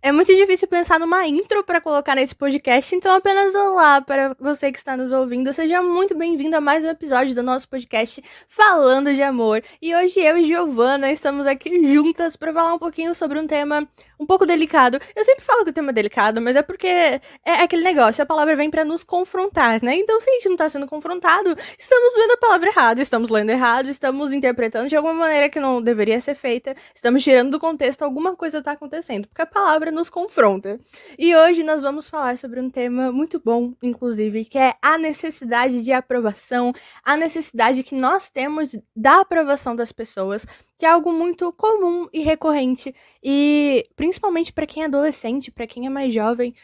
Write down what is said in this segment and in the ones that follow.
É muito difícil pensar numa intro para colocar nesse podcast, então apenas olá para você que está nos ouvindo. Seja muito bem-vindo a mais um episódio do nosso podcast Falando de Amor. E hoje eu e Giovana estamos aqui juntas para falar um pouquinho sobre um tema um pouco delicado. Eu sempre falo que o tema é delicado, mas é porque é aquele negócio, a palavra vem para nos confrontar, né? Então se a gente não tá sendo confrontado, estamos vendo a palavra errada, estamos lendo errado, estamos interpretando de alguma maneira que não deveria ser feita, estamos tirando do contexto, alguma coisa tá acontecendo, porque a palavra nos confronta. E hoje nós vamos falar sobre um tema muito bom, inclusive, que é a necessidade de aprovação, a necessidade que nós temos da aprovação das pessoas, que é algo muito comum e recorrente, e principalmente para quem é adolescente, para quem é mais jovem,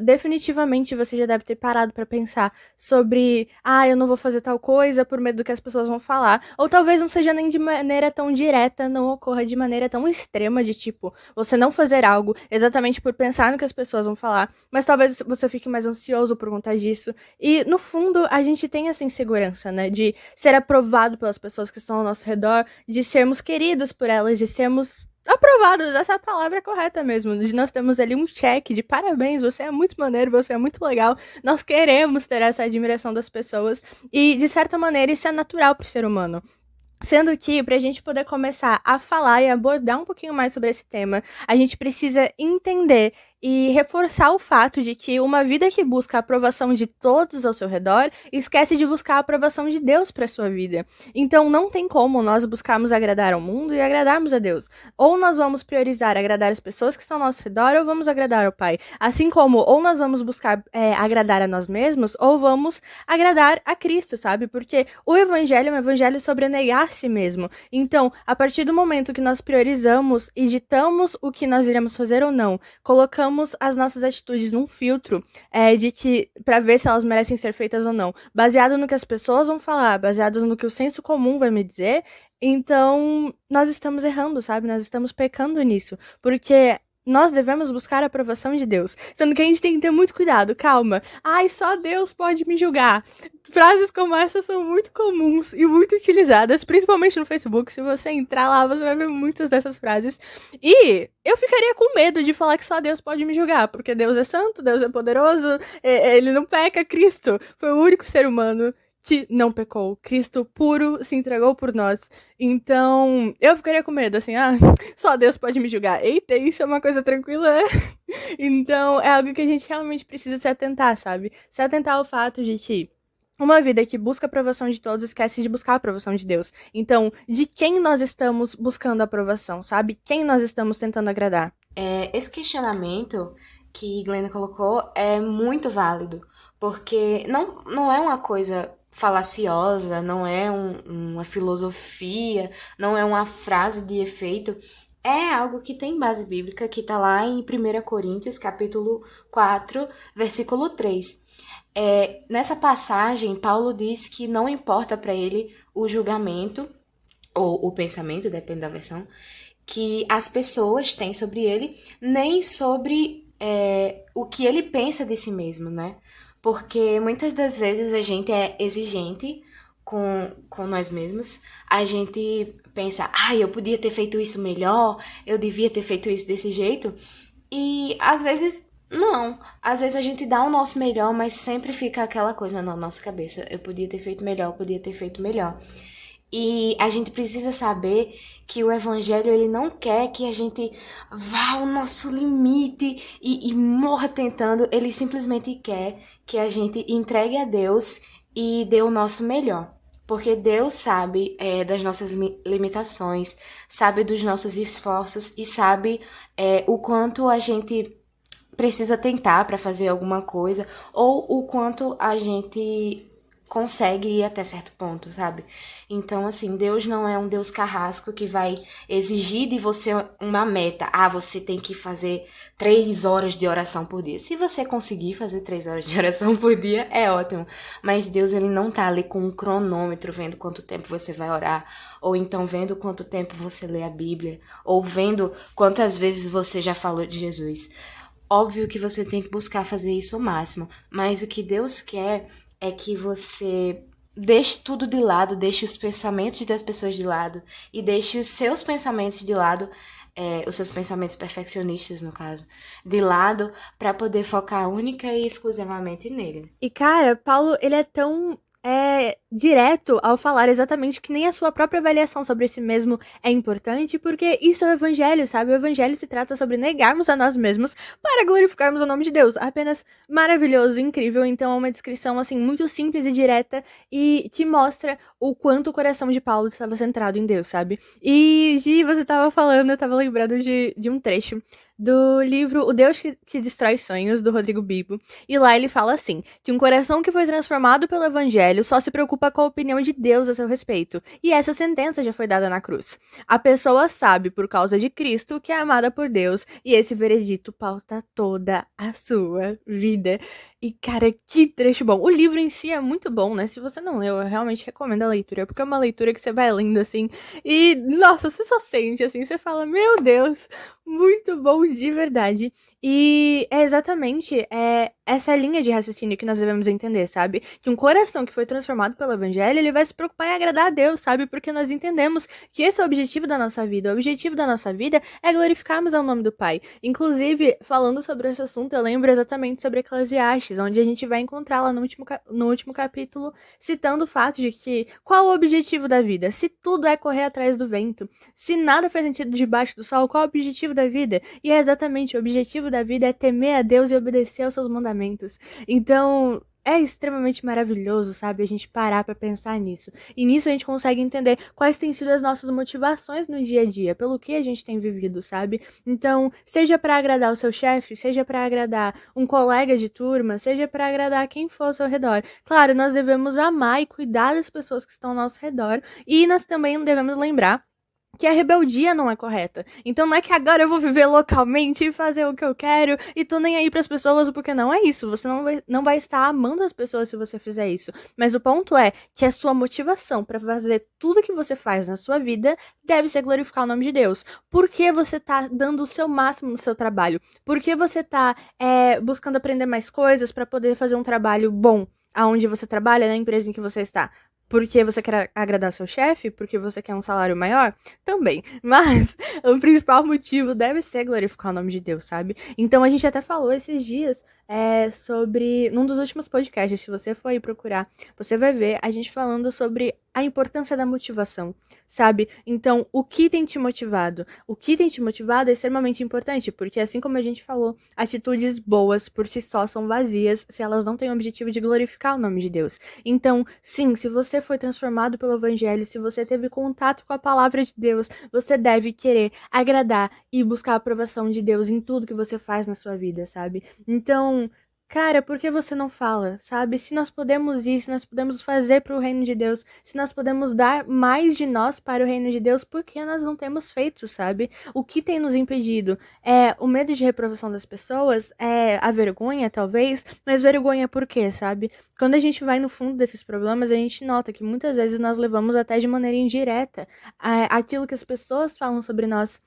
definitivamente você já deve ter parado pra pensar sobre, eu não vou fazer tal coisa por medo do que as pessoas vão falar, ou talvez não seja nem de maneira tão direta, não ocorra de maneira tão extrema de tipo, você não fazer algo exatamente por pensar no que as pessoas vão falar, mas talvez você fique mais ansioso por conta disso, e no fundo a gente tem essa insegurança, né, de ser aprovado pelas pessoas que estão ao nosso redor, de sermos queridos por elas, de sermos aprovados, essa é a palavra correta mesmo. Nós temos ali um check de parabéns, você é muito maneiro, você é muito legal. Nós queremos ter essa admiração das pessoas e, de certa maneira, isso é natural pro ser humano. Sendo que, pra gente poder começar a falar e abordar um pouquinho mais sobre esse tema, a gente precisa entender e reforçar o fato de que uma vida que busca a aprovação de todos ao seu redor esquece de buscar a aprovação de Deus para sua vida. Então não tem como nós buscarmos agradar ao mundo e agradarmos a Deus. Ou nós vamos priorizar agradar as pessoas que estão ao nosso redor, ou vamos agradar ao Pai. Assim como ou nós vamos buscar agradar a nós mesmos, ou vamos agradar a Cristo, sabe? Porque o Evangelho é um evangelho sobre negar a si mesmo. Então, a partir do momento que nós priorizamos e ditamos o que nós iremos fazer ou não, colocamos as nossas atitudes num filtro de que para ver se elas merecem ser feitas ou não, baseado no que as pessoas vão falar, baseado no que o senso comum vai me dizer, então nós estamos errando, sabe? Nós estamos pecando nisso, porque nós devemos buscar a aprovação de Deus, sendo que a gente tem que ter muito cuidado, calma. Só Deus pode me julgar. Frases como essa são muito comuns e muito utilizadas, principalmente no Facebook. Se você entrar lá, você vai ver muitas dessas frases. E eu ficaria com medo de falar que só Deus pode me julgar, porque Deus é santo, Deus é poderoso, ele não peca. Cristo foi o único ser humano que não pecou. Cristo puro se entregou por nós. Então, eu ficaria com medo, assim, só Deus pode me julgar. Eita, isso é uma coisa tranquila, é? Então, é algo que a gente realmente precisa se atentar, sabe? Se atentar ao fato de que uma vida que busca a aprovação de todos esquece de buscar a aprovação de Deus. Então, de quem nós estamos buscando a aprovação, sabe? Quem nós estamos tentando agradar? Esse questionamento que Glenda colocou é muito válido, porque não é uma coisa falaciosa, não é uma filosofia, não é uma frase de efeito, é algo que tem base bíblica, que está lá em 1 Coríntios, capítulo 4, versículo 3. Nessa passagem, Paulo diz que não importa para ele o julgamento, ou o pensamento, depende da versão, que as pessoas têm sobre ele, nem sobre o que ele pensa de si mesmo, né? Porque muitas das vezes a gente é exigente com nós mesmos, a gente pensa, eu podia ter feito isso melhor, eu devia ter feito isso desse jeito, e às vezes não. Às vezes a gente dá o nosso melhor, mas sempre fica aquela coisa na nossa cabeça, eu podia ter feito melhor, eu podia ter feito melhor. E a gente precisa saber que o evangelho, ele não quer que a gente vá ao nosso limite e morra tentando. Ele simplesmente quer que a gente entregue a Deus e dê o nosso melhor. Porque Deus sabe das nossas limitações, sabe dos nossos esforços e sabe o quanto a gente precisa tentar para fazer alguma coisa ou o quanto a gente consegue ir até certo ponto, sabe? Então, assim, Deus não é um Deus carrasco que vai exigir de você uma meta. Você tem que fazer 3 horas de oração por dia. Se você conseguir fazer 3 horas de oração por dia, é ótimo. Mas Deus, ele não tá ali com um cronômetro vendo quanto tempo você vai orar, ou então vendo quanto tempo você lê a Bíblia, ou vendo quantas vezes você já falou de Jesus. Óbvio que você tem que buscar fazer isso ao máximo, mas o que Deus quer é que você deixe tudo de lado, deixe os pensamentos das pessoas de lado e deixe os seus pensamentos de lado os seus pensamentos perfeccionistas, no caso, de lado para poder focar única e exclusivamente nele. E, cara, Paulo, ele é tão direto ao falar exatamente que nem a sua própria avaliação sobre si mesmo é importante, porque isso é o evangelho, sabe? O evangelho se trata sobre negarmos a nós mesmos para glorificarmos o nome de Deus. Apenas maravilhoso, incrível. Então é uma descrição, assim, muito simples e direta e que mostra o quanto o coração de Paulo estava centrado em Deus, sabe? E, Gi, você estava falando, eu estava lembrando de um trecho do livro O Deus que Destrói Sonhos, do Rodrigo Bibo. E lá ele fala assim, que um coração que foi transformado pelo evangelho só se preocupa com a opinião de Deus a seu respeito. E essa sentença já foi dada na cruz. A pessoa sabe, por causa de Cristo, que é amada por Deus, e esse veredito pauta toda a sua vida. E, cara, que trecho bom. O livro em si é muito bom, né? Se você não leu, eu realmente recomendo a leitura, porque é uma leitura que você vai lendo, assim, e, nossa, você só sente, assim, você fala, meu Deus, muito bom de verdade. E é exatamente essa linha de raciocínio que nós devemos entender, sabe? Que um coração que foi transformado pelo evangelho, ele vai se preocupar em agradar a Deus, sabe? Porque nós entendemos que esse é o objetivo da nossa vida. O objetivo da nossa vida é glorificarmos ao nome do Pai. Inclusive, falando sobre esse assunto, eu lembro exatamente sobre Eclesiastes, onde a gente vai encontrar lá no último capítulo, citando o fato de que qual o objetivo da vida? Se tudo é correr atrás do vento, se nada faz sentido debaixo do sol, qual é o objetivo da vida? E é exatamente o objetivo da vida é temer a Deus e obedecer aos seus mandamentos. Então, é extremamente maravilhoso, sabe, a gente parar pra pensar nisso. E nisso a gente consegue entender quais têm sido as nossas motivações no dia a dia, pelo que a gente tem vivido, sabe? Então, seja pra agradar o seu chefe, seja pra agradar um colega de turma, seja pra agradar quem for ao seu redor. Claro, nós devemos amar e cuidar das pessoas que estão ao nosso redor, e nós também devemos lembrar que a rebeldia não é correta. Então não é que agora eu vou viver localmente e fazer o que eu quero e tô nem aí pras pessoas, porque não é isso. Você não vai estar amando as pessoas se você fizer isso. Mas o ponto é que a sua motivação pra fazer tudo que você faz na sua vida deve ser glorificar o nome de Deus. Por que você tá dando o seu máximo no seu trabalho? Por que você tá buscando aprender mais coisas pra poder fazer um trabalho bom aonde você trabalha, na empresa em que você está? Porque você quer agradar seu chefe? Porque você quer um salário maior? Também. Mas o principal motivo deve ser glorificar o nome de Deus, sabe? Então a gente até falou esses dias sobre. Num dos últimos podcasts, se você for aí procurar, você vai ver a gente falando sobre a importância da motivação, sabe? Então, o que tem te motivado? O que tem te motivado é extremamente importante, porque assim como a gente falou, atitudes boas por si só são vazias se elas não têm o objetivo de glorificar o nome de Deus. Então, sim, se você foi transformado pelo evangelho, se você teve contato com a palavra de Deus, você deve querer agradar e buscar a aprovação de Deus em tudo que você faz na sua vida, sabe? Então, cara, por que você não fala, sabe? Se nós podemos ir, se nós podemos fazer para o reino de Deus, se nós podemos dar mais de nós para o reino de Deus, por que nós não temos feito, sabe? O que tem nos impedido? É o medo de reprovação das pessoas? É a vergonha, talvez? Mas vergonha por quê, sabe? Quando a gente vai no fundo desses problemas, a gente nota que muitas vezes nós levamos até de maneira indireta aquilo que as pessoas falam sobre nós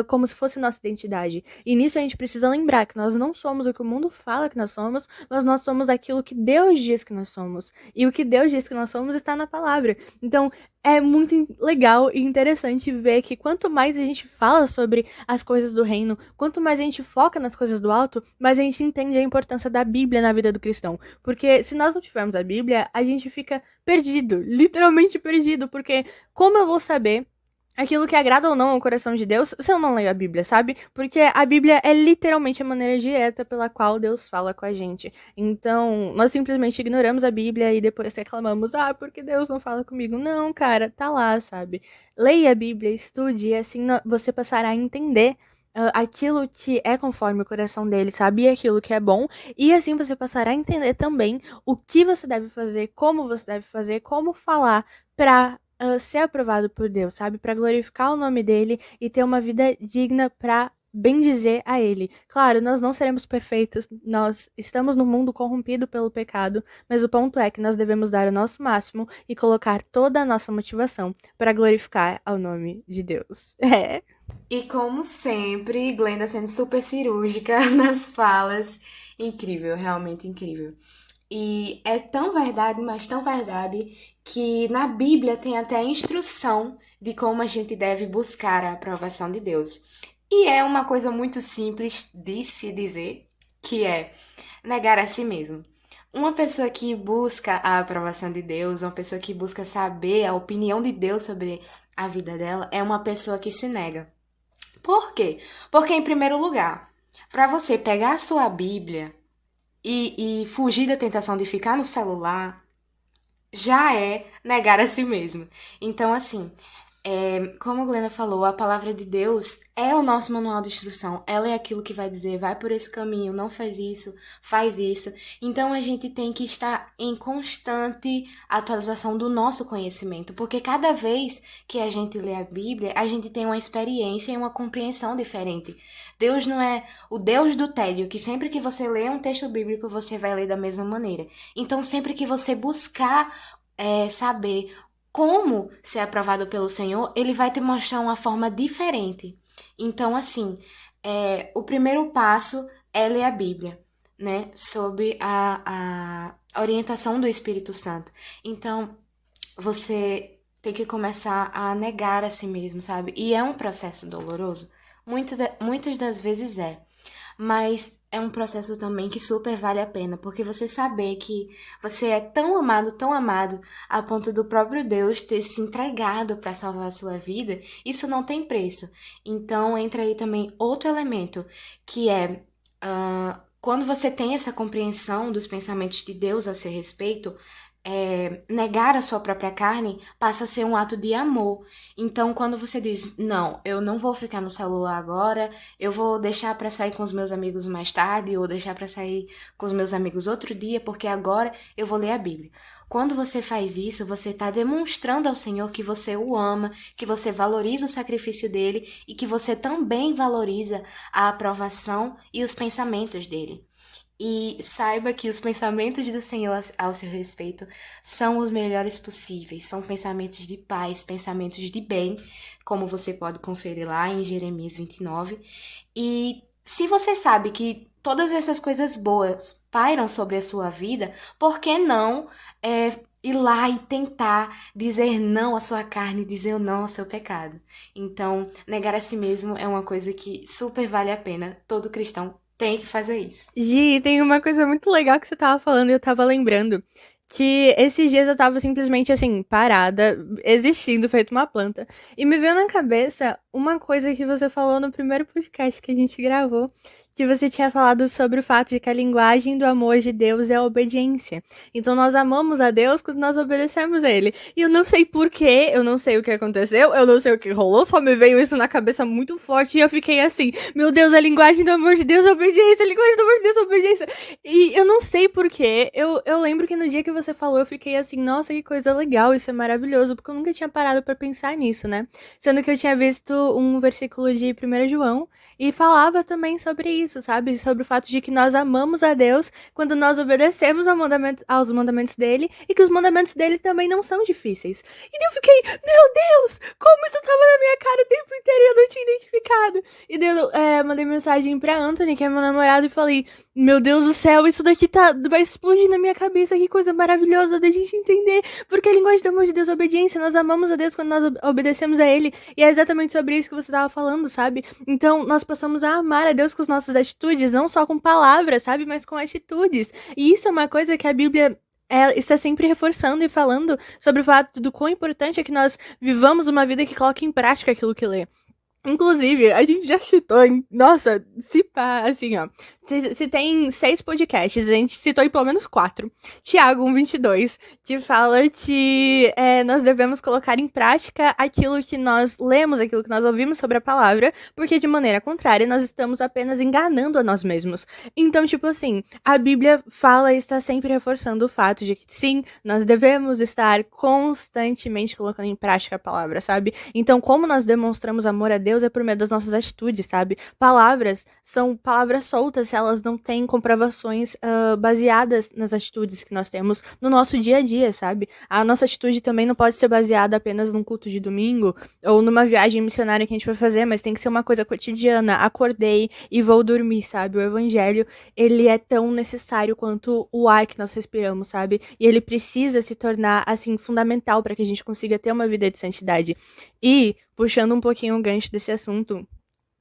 como se fosse nossa identidade. E nisso a gente precisa lembrar que nós não somos o que o mundo fala que nós somos, mas nós somos aquilo que Deus diz que nós somos. E o que Deus diz que nós somos está na palavra. Então, é muito legal e interessante ver que quanto mais a gente fala sobre as coisas do reino, quanto mais a gente foca nas coisas do alto, mais a gente entende a importância da Bíblia na vida do cristão. Porque se nós não tivermos a Bíblia, a gente fica perdido, literalmente perdido, porque como eu vou saber aquilo que agrada ou não ao coração de Deus se eu não leio a Bíblia, sabe? Porque a Bíblia é literalmente a maneira direta pela qual Deus fala com a gente. Então, nós simplesmente ignoramos a Bíblia e depois reclamamos, porque Deus não fala comigo? Não, cara, tá lá, sabe? Leia a Bíblia, estude, e assim você passará a entender aquilo que é conforme o coração dele, sabe? E aquilo que é bom. E assim você passará a entender também o que você deve fazer, como falar pra ser aprovado por Deus, sabe? Pra glorificar o nome dele e ter uma vida digna pra bendizer a ele. Claro, nós não seremos perfeitos, nós estamos num mundo corrompido pelo pecado, mas o ponto é que nós devemos dar o nosso máximo e colocar toda a nossa motivação para glorificar ao nome de Deus. E como sempre, Glenda sendo super cirúrgica nas falas. Incrível, realmente incrível. E é tão verdade, mas tão verdade, que na Bíblia tem até a instrução de como a gente deve buscar a aprovação de Deus. E é uma coisa muito simples de se dizer, que é negar a si mesmo. Uma pessoa que busca a aprovação de Deus, uma pessoa que busca saber a opinião de Deus sobre a vida dela, é uma pessoa que se nega. Por quê? Porque, em primeiro lugar, para você pegar a sua Bíblia e fugir da tentação de ficar no celular, já é negar a si mesmo. Então, assim, como a Glenda falou, a palavra de Deus é o nosso manual de instrução. Ela é aquilo que vai dizer, vai por esse caminho, não faz isso, faz isso. Então a gente tem que estar em constante atualização do nosso conhecimento, porque cada vez que a gente lê a Bíblia, a gente tem uma experiência e uma compreensão diferente. Deus não é o Deus do tédio, que sempre que você lê um texto bíblico, você vai ler da mesma maneira. Então, sempre que você buscar saber como ser aprovado pelo Senhor, ele vai te mostrar uma forma diferente. Então, assim, o primeiro passo é ler a Bíblia, né? Sob a orientação do Espírito Santo. Então, você tem que começar a negar a si mesmo, sabe? E é um processo doloroso. Muitas das vezes é. Mas é um processo também que super vale a pena, porque você saber que você é tão amado, a ponto do próprio Deus ter se entregado para salvar a sua vida, isso não tem preço. Então entra aí também outro elemento, que é quando você tem essa compreensão dos pensamentos de Deus a seu respeito, negar a sua própria carne passa a ser um ato de amor. Então, quando você diz, não, eu não vou ficar no celular agora, eu vou deixar pra sair com os meus amigos mais tarde, ou deixar pra sair com os meus amigos outro dia, porque agora eu vou ler a Bíblia. Quando você faz isso, você está demonstrando ao Senhor que você o ama, que você valoriza o sacrifício dele e que você também valoriza a aprovação e os pensamentos dele. E saiba que os pensamentos do Senhor ao seu respeito são os melhores possíveis. São pensamentos de paz, pensamentos de bem, como você pode conferir lá em Jeremias 29. E se você sabe que todas essas coisas boas pairam sobre a sua vida, por que não ir lá e tentar dizer não à sua carne, dizer não ao seu pecado? Então, negar a si mesmo é uma coisa que super vale a pena. Todo cristão tem que fazer isso. Gi, tem uma coisa muito legal que você tava falando e eu tava lembrando. Que esses dias eu tava simplesmente assim, parada, existindo, feito uma planta. E me veio na cabeça uma coisa que você falou no primeiro podcast que a gente gravou. Que você tinha falado sobre o fato de que a linguagem do amor de Deus é a obediência. Então nós amamos a Deus quando nós obedecemos a Ele. E eu não sei porquê, eu não sei o que aconteceu, eu não sei o que rolou, só me veio isso na cabeça muito forte e eu fiquei assim, meu Deus, a linguagem do amor de Deus é a obediência, a linguagem do amor de Deus é a obediência. E eu não sei porquê, eu lembro que no dia que você falou eu fiquei assim, nossa, que coisa legal, isso é maravilhoso, porque eu nunca tinha parado pra pensar nisso, né? Sendo que eu tinha visto um versículo de 1 João e falava também sobre isso, sabe? Sobre o fato de que nós amamos a Deus quando nós obedecemos aos mandamentos dele e que os mandamentos dele também não são difíceis. E daí eu fiquei, meu Deus, como isso tava na minha cara o tempo inteiro e eu não tinha identificado. E daí eu mandei mensagem pra Anthony, que é meu namorado, e falei, meu Deus do céu, isso daqui vai explodir na minha cabeça, que coisa maravilhosa da gente entender, porque a linguagem do amor de Deus é obediência, nós amamos a Deus quando nós obedecemos a Ele, e é exatamente sobre isso que você tava falando, sabe? Então, nós passamos a amar a Deus com as nossas atitudes, não só com palavras, sabe? Mas com atitudes. E isso é uma coisa que a Bíblia está sempre reforçando e falando sobre o fato do quão importante é que nós vivamos uma vida que coloque em prática aquilo que lê. Inclusive, a gente já citou em... Nossa, se pá, assim, ó. Se tem 6 podcasts, a gente citou em pelo menos 4. Tiago 1:22, que fala que nós devemos colocar em prática aquilo que nós lemos, aquilo que nós ouvimos sobre a palavra, porque de maneira contrária, nós estamos apenas enganando a nós mesmos. Então, tipo assim, a Bíblia fala e está sempre reforçando o fato de que, sim, nós devemos estar constantemente colocando em prática a palavra, sabe? Então, como nós demonstramos amor a Deus Deus é por meio das nossas atitudes, sabe? Palavras são palavras soltas se elas não têm comprovações baseadas nas atitudes que nós temos no nosso dia a dia, sabe? A nossa atitude também não pode ser baseada apenas num culto de domingo ou numa viagem missionária que a gente vai fazer, mas tem que ser uma coisa cotidiana. Acordei e vou dormir, sabe? O evangelho, ele é tão necessário quanto o ar que nós respiramos, sabe? E ele precisa se tornar, assim, fundamental para que a gente consiga ter uma vida de santidade. E, puxando um pouquinho o gancho desse assunto,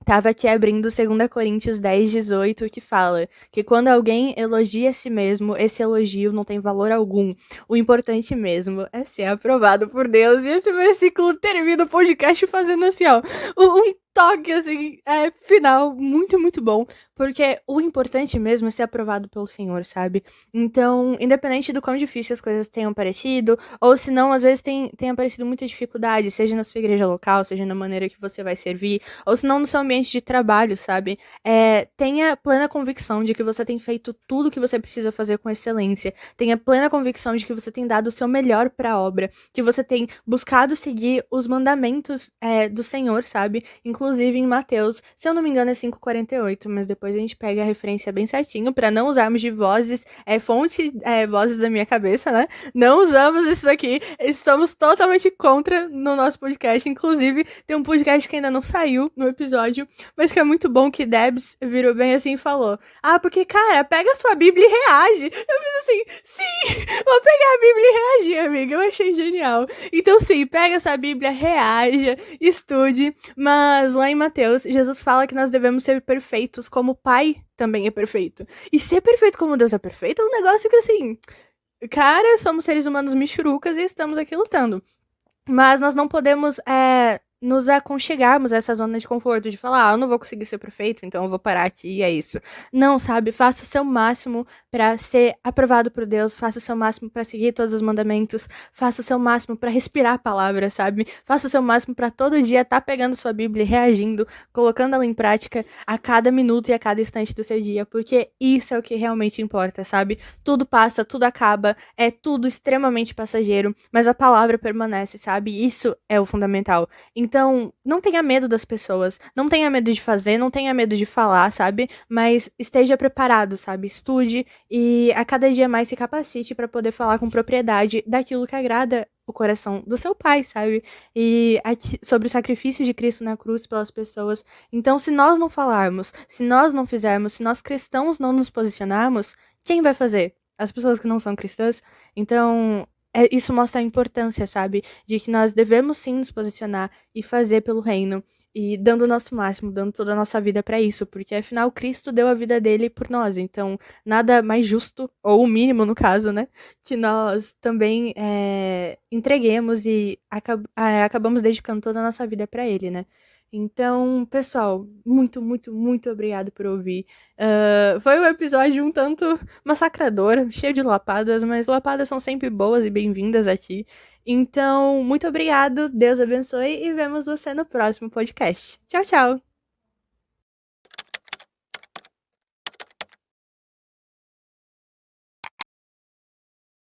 tava aqui abrindo 2 Coríntios 10:18, que fala que quando alguém elogia a si mesmo, esse elogio não tem valor algum. O importante mesmo é ser aprovado por Deus. E esse versículo termina o podcast fazendo assim, ó, um toque, assim, final, muito, muito bom. Porque o importante mesmo é ser aprovado pelo Senhor, sabe? Então, independente do quão difícil as coisas tenham parecido, ou se não, às vezes tem aparecido muita dificuldade, seja na sua igreja local, seja na maneira que você vai servir, ou se não no seu ambiente de trabalho, sabe? Tenha plena convicção de que você tem feito tudo o que você precisa fazer com excelência. Tenha plena convicção de que você tem dado o seu melhor para a obra, que você tem buscado seguir os mandamentos do Senhor, sabe? Inclusive em Mateus, se eu não me engano é 5:48, mas depois a gente pega a referência bem certinho para não usarmos de vozes, vozes da minha cabeça, né? Não usamos isso aqui, estamos totalmente contra no nosso podcast. Inclusive, tem um podcast que ainda não saiu no episódio, mas que é muito bom, que Debs virou bem assim e falou: ah, porque, cara, pega a sua Bíblia e reage. Eu fiz assim, sim, vou pegar a Bíblia e reagir, amiga. Eu achei genial. Então, sim, pega a sua Bíblia, reaja, estude. Mas lá em Mateus, Jesus fala que nós devemos ser perfeitos como o Pai também é perfeito. E ser perfeito como Deus é perfeito é um negócio que, assim, cara, somos seres humanos michurucas e estamos aqui lutando. Mas nós não podemos nos aconchegarmos a essa zona de conforto, de falar, eu não vou conseguir ser perfeito, então eu vou parar aqui e é isso. Não, sabe? Faça o seu máximo para ser aprovado por Deus, faça o seu máximo para seguir todos os mandamentos, faça o seu máximo para respirar a palavra, sabe? Faça o seu máximo para todo dia estar pegando sua Bíblia e reagindo, colocando ela em prática a cada minuto e a cada instante do seu dia, porque isso é o que realmente importa, sabe? Tudo passa, tudo acaba, é tudo extremamente passageiro, mas a palavra permanece, sabe? Isso é o fundamental. Então, não tenha medo das pessoas, não tenha medo de fazer, não tenha medo de falar, sabe? Mas esteja preparado, sabe? Estude e a cada dia mais se capacite para poder falar com propriedade daquilo que agrada o coração do seu pai, sabe? E sobre o sacrifício de Cristo na cruz pelas pessoas. Então, se nós não falarmos, se nós não fizermos, se nós cristãos não nos posicionarmos, quem vai fazer? As pessoas que não são cristãs? Então, isso mostra a importância, sabe? De que nós devemos sim nos posicionar e fazer pelo reino. E dando o nosso máximo, dando toda a nossa vida pra isso. Porque afinal, Cristo deu a vida dele por nós. Então, nada mais justo, ou o mínimo no caso, né? Que nós também entreguemos e acabamos dedicando toda a nossa vida pra ele, né? Então, pessoal, muito, muito, muito obrigado por ouvir. Foi um episódio um tanto massacrador, cheio de lapadas, mas lapadas são sempre boas e bem-vindas aqui. Então, muito obrigado, Deus abençoe e vemos você no próximo podcast. Tchau, tchau!